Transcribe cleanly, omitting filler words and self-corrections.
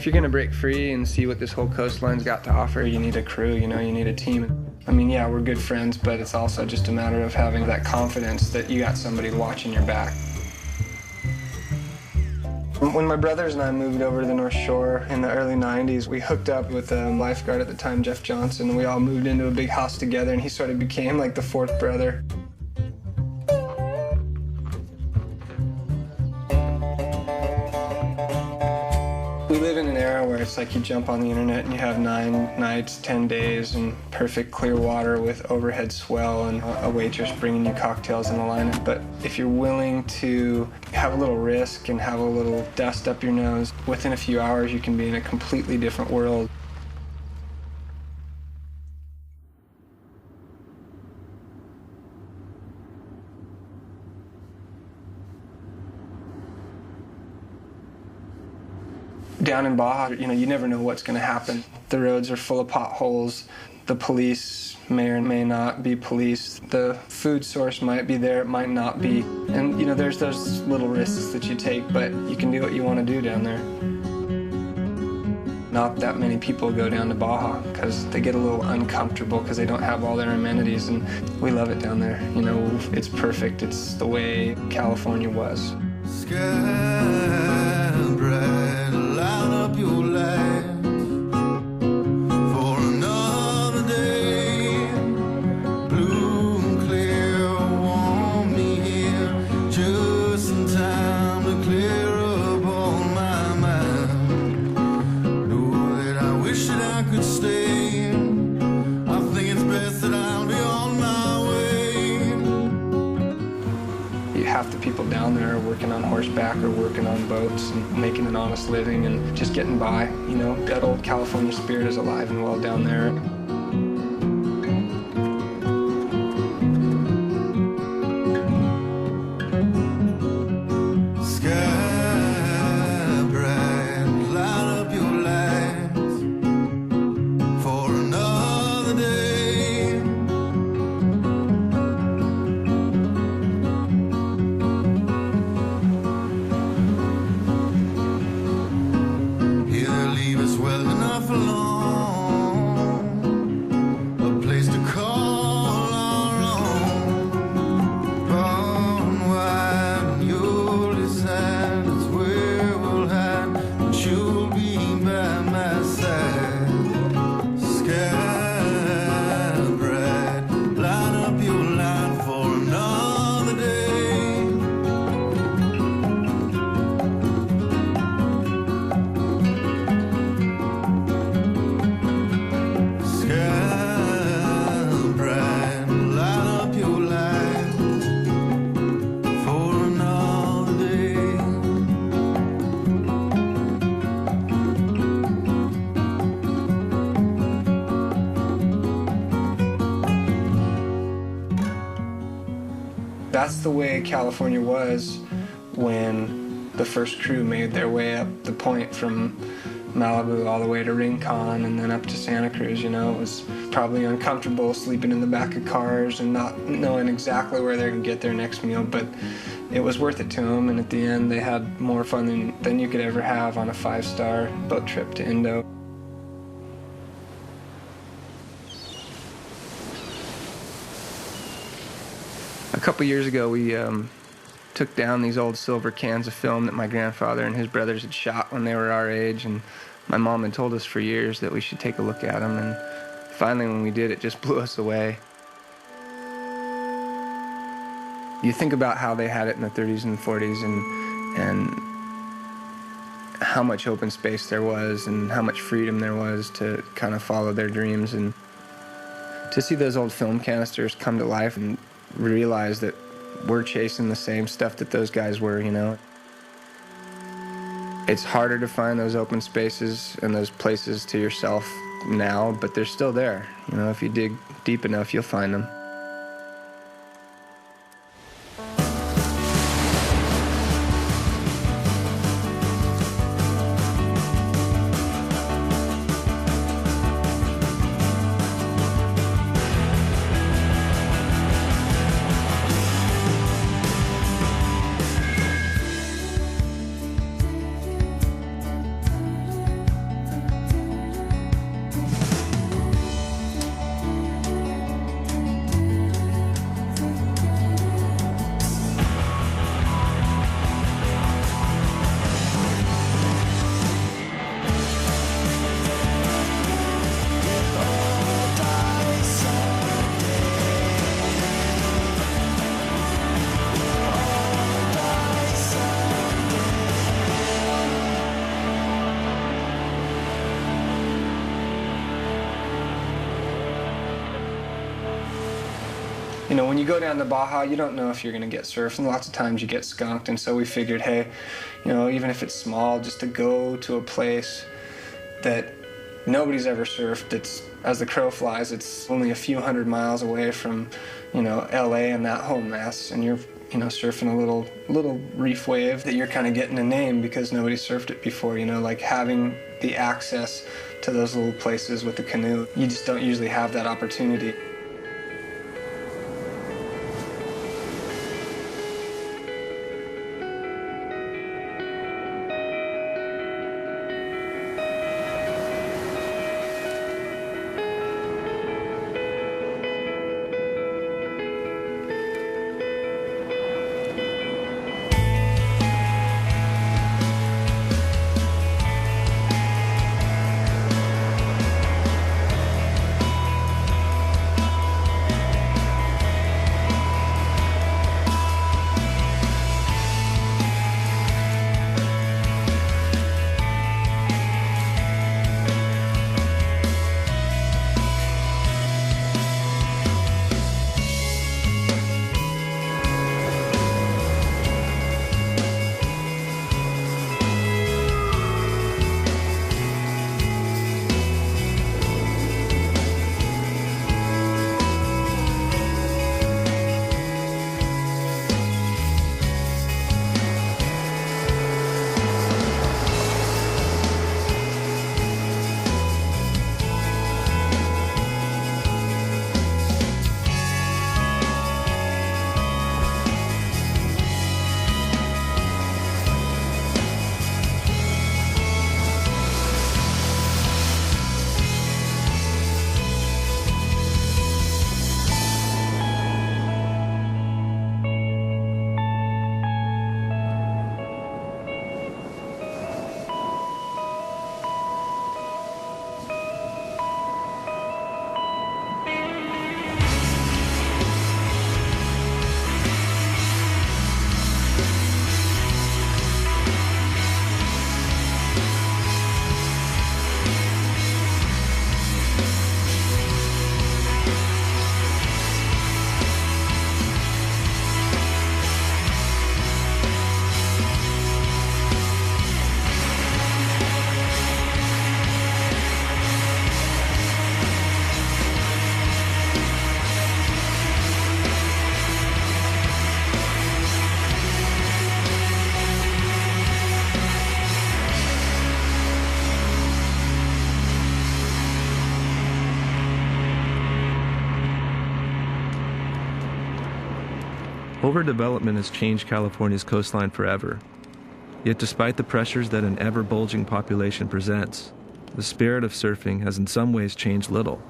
If you're gonna break free and see what this whole coastline's got to offer, you need a crew, you need a team. I mean, yeah, we're good friends, but it's also just a matter of having that confidence that you got somebody watching your back. When my brothers and I moved over to the North Shore in the early 90s, we hooked up with a lifeguard at the time, J.Johnson, and we all moved into a big house together, and he sort of became like the fourth brother. We live in an era where it's like you jump on the internet and you have 9 nights, 10 days, and perfect clear water with overhead swell and a waitress bringing you cocktails in the lineup. But if you're willing to have a little risk and have a little dust up your nose, within a few hours you can be in a completely different world. Down in Baja, you never know what's going to happen. The roads are full of potholes. The police may or may not be police. The food source might be there, it might not be. And, there's those little risks that you take, but you can do what you want to do down there. Not that many people go down to Baja because they get a little uncomfortable because they don't have all their amenities, and we love it down there. It's perfect. It's the way California was. Sky bright, light up your light for another day. Blue and clear, warm me here, just in time to clear up all my mind. Know that I wish that I could stay. I think it's best that I'll be on my way. Half the people down there are working on horseback or working on boats and making an honest living and just getting by. That old California spirit is alive and well down there. Sky bright, light up your lights for another day. Here leave us well enough alone, a place to call our own. Born wide and you'll decide it's where we'll hide, but you'll be by my side. Sky bright, light up your light for another day. Sky bright, light up your light for another day. That's the way California was when the first crew made their way up the point from Malibu all the way to Rincon and then up to Santa Cruz. It was probably uncomfortable sleeping in the back of cars and not knowing exactly where they're going to get their next meal, but it was worth it to them, and at the end they had more fun than you could ever have on a 5-star boat trip to Indo. A couple years ago, we took down these old silver cans of film that my grandfather and his brothers had shot when they were our age, and my mom had told us for years that we should take a look at them, and finally when we did, it just blew us away. You think about how they had it in the 30s and 40s and how much open space there was and how much freedom there was to kind of follow their dreams, and to see those old film canisters come to life and realize that we're chasing the same stuff that those guys were. It's harder to find those open spaces and those places to yourself now, but they're still there. If you dig deep enough, you'll find them. You know, when you go down to Baja, you don't know if you're going to get surfed, and lots of times you get skunked. And so we figured, hey, you know, even if it's small, just to go to a place that nobody's ever surfed. It's, as the crow flies, it's only a few hundred miles away from, you know, LA and that whole mess, and you're, you know, surfing a little reef wave that you're kind of getting a name because nobody surfed it before. You know, like having the access to those little places with the canoe, you just don't usually have that opportunity. Overdevelopment has changed California's coastline forever. Yet despite the pressures that an ever-bulging population presents, the spirit of surfing has in some ways changed little.